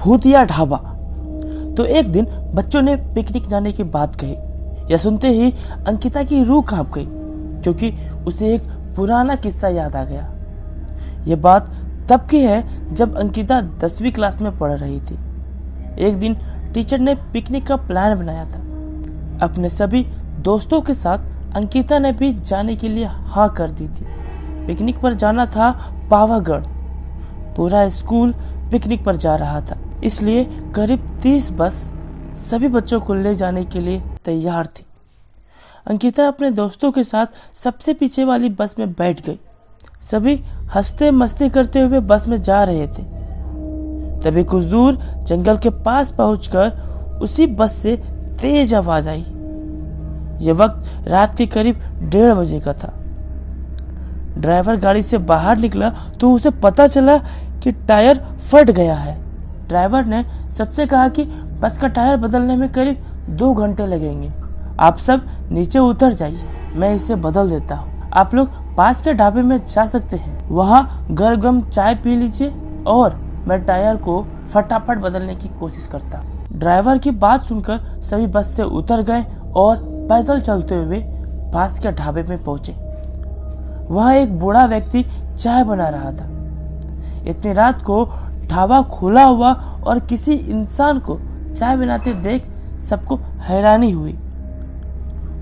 भूतिया ढाबा। तो एक दिन बच्चों ने पिकनिक जाने की बात कही। यह सुनते ही अंकिता की रूह कांप गई, क्योंकि उसे एक पुराना किस्सा याद आ गया। यह बात तब की है जब अंकिता 10वीं क्लास में पढ़ रही थी। एक दिन टीचर ने पिकनिक का प्लान बनाया था। अपने सभी दोस्तों के साथ अंकिता ने भी जाने के लिए हाँ कर दी थी। पिकनिक पर जाना था पावागढ़। पूरा स्कूल पिकनिक पर जा रहा था, इसलिए करीब 30 बस सभी बच्चों को ले जाने के लिए तैयार थी। अंकिता अपने दोस्तों के साथ सबसे पीछे वाली बस में बैठ गई। सभी हंसते मस्ती करते हुए बस में जा रहे थे। तभी कुछ दूर जंगल के पास पहुंचकर उसी बस से तेज आवाज आई। यह वक्त रात के करीब 1:30 बजे का था। ड्राइवर गाड़ी से बाहर निकला तो उसे पता चला कि टायर फट गया है। ड्राइवर ने सबसे कहा कि बस का टायर बदलने में करीब 2 घंटे लगेंगे। आप सब नीचे उतर जाइए, मैं इसे बदल देता हूँ। आप लोग पास के ढाबे में जा सकते हैं, वहाँ गर्म चाय पी लीजिए और मैं टायर को फटाफट बदलने की कोशिश करता। ड्राइवर की बात सुनकर सभी बस से उतर गए और पैदल चलते हुए पास के ढाबे में पहुंचे। वहाँ एक बूढ़ा व्यक्ति चाय बना रहा था। इतनी रात को ढाबा खुला हुआ और किसी इंसान को चाय बनाते देख सबको हैरानी हुई।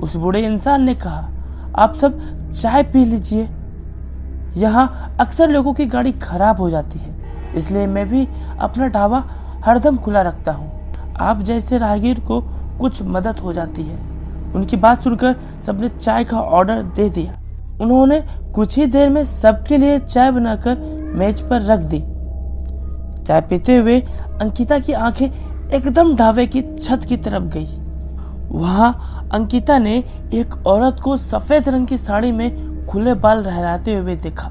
उस बूढ़े इंसान ने कहा, आप सब चाय पी लीजिए, यहाँ अक्सर लोगों की गाड़ी खराब हो जाती है, इसलिए मैं भी अपना ढाबा हरदम खुला रखता हूँ। आप जैसे राहगीर को कुछ मदद हो जाती है। उनकी बात सुनकर सबने चाय का ऑर्डर दे दिया। उन्होंने कुछ ही देर में सबके लिए चाय बनाकर मेज पर रख दी। चाय पीते हुए अंकिता की आंखें एकदम ढाबे की छत की तरफ गई। वहां अंकिता ने एक औरत को सफेद रंग की साड़ी में खुले बाल लहराते हुए देखा।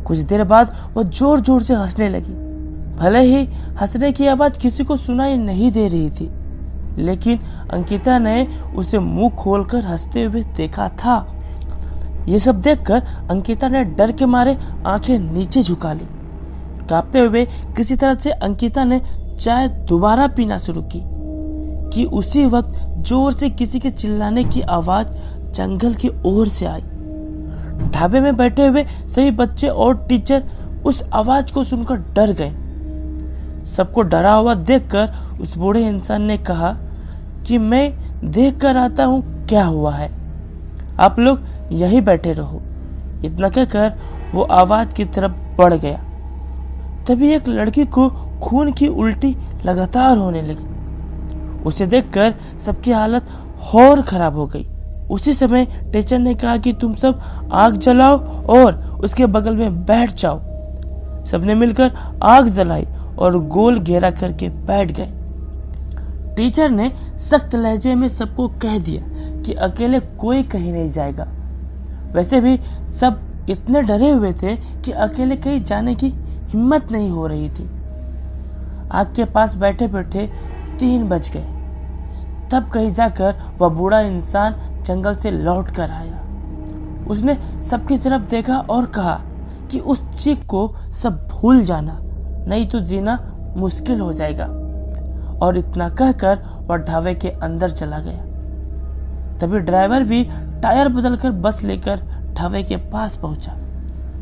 कुछ देर बाद वह जोर जोर से हंसने लगी। भले ही हंसने की आवाज किसी को सुनाई नहीं दे रही थी, लेकिन अंकिता ने उसे मुंह खोलकर हंसते हुए देखा था। ये सब देखकर अंकिता ने डर के मारे आंखें नीचे झुका ली। कांपते हुए किसी तरह से अंकिता ने चाय दोबारा पीना शुरू की कि उसी वक्त जोर से किसी के चिल्लाने की आवाज जंगल की ओर से आई। ढाबे में बैठे हुए सभी बच्चे और टीचर उस आवाज को सुनकर डर गए। सबको डरा हुआ देखकर उस बूढ़े इंसान ने कहा कि मैं देख कर आता हूँ क्या हुआ है, आप लोग यहीं बैठे रहो। इतना कहकर वो आवाज की तरफ बढ़ गया। तभी एक लड़की को खून की उल्टी लगातार होने लगी। उसे देखकर सबकी हालत और खराब हो गई। उसी समय टीचर ने कहा कि तुम सब आग जलाओ और उसके बगल में बैठ जाओ। सबने मिलकर आग जलाई और गोल घेरा करके बैठ गए। टीचर ने सख्त लहजे में सबको कह दिया कि अकेले कोई कहीं नहीं जाएगा। वैसे भी सब इतने डरे हुए थे कि अकेले कहीं जाने की हिम्मत नहीं हो रही थी। आग के पास बैठे बैठे 3 बज गए। तब कहीं जाकर वह बूढ़ा इंसान जंगल से लौट कर आया। उसने सबकी तरफ देखा और कहा कि उस चीख को सब भूल जाना, नहीं तो जीना मुश्किल हो जाएगा। और इतना कहकर वह ढाबे के अंदर चला गया। तभी ड्राइवर भी टायर बदलकर बस लेकर ढाबे के पास पहुंचा।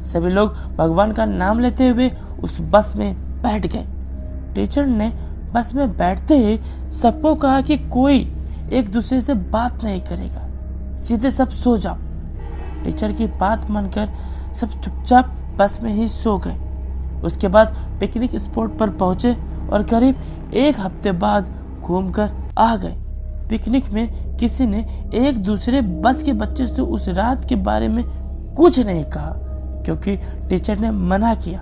सभी लोग भगवान का नाम लेते हुए उस बस में बैठ गए। टीचर ने बस में बैठते ही सबको कहा कि कोई एक दूसरे से बात नहीं करेगा, सीधे सब सो जाओ। टीचर की बात मानकर सब चुपचाप बस में ही सो गए। उसके बाद पिकनिक स्पॉट पर पहुंचे और करीब 1 हफ्ते बाद घूमकर आ गए। पिकनिक में किसी ने एक दूसरे बस के बच्चे से उस रात के बारे में कुछ नहीं कहा, क्योंकि टीचर ने मना किया।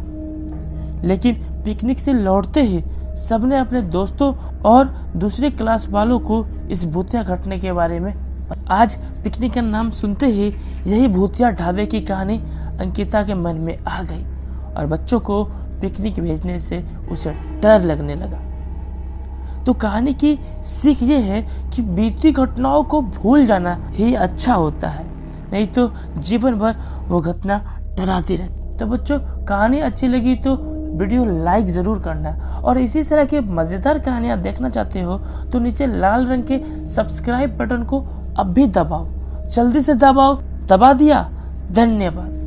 लेकिन पिकनिक से लौटते ही सबने अपने दोस्तों और दूसरे क्लास वालों को इस भूतिया घटने के बारे में। आज पिकनिक का नाम सुनते ही यही भूतिया ढाबे की कहानी अंकिता के मन में आ गई और बच्चों को पिकनिक भेजने से उसे डर लगने लगा। तो कहानी की सीख ये है कि बीती घटनाओं को भूल जाना ही अच्छा होता है, नहीं तो जीवन भर वो घटना डराती रहती। तो बच्चों, कहानी अच्छी लगी तो वीडियो लाइक ज़रूर करना। और इसी तरह के मज़ेदार कहानियाँ देखना चाहते हो तो नीचे लाल रंग के सब्सक्राइब बटन को अब भी दबाओ, जल्दी से दबाओ। दबा दिया? धन्यवाद।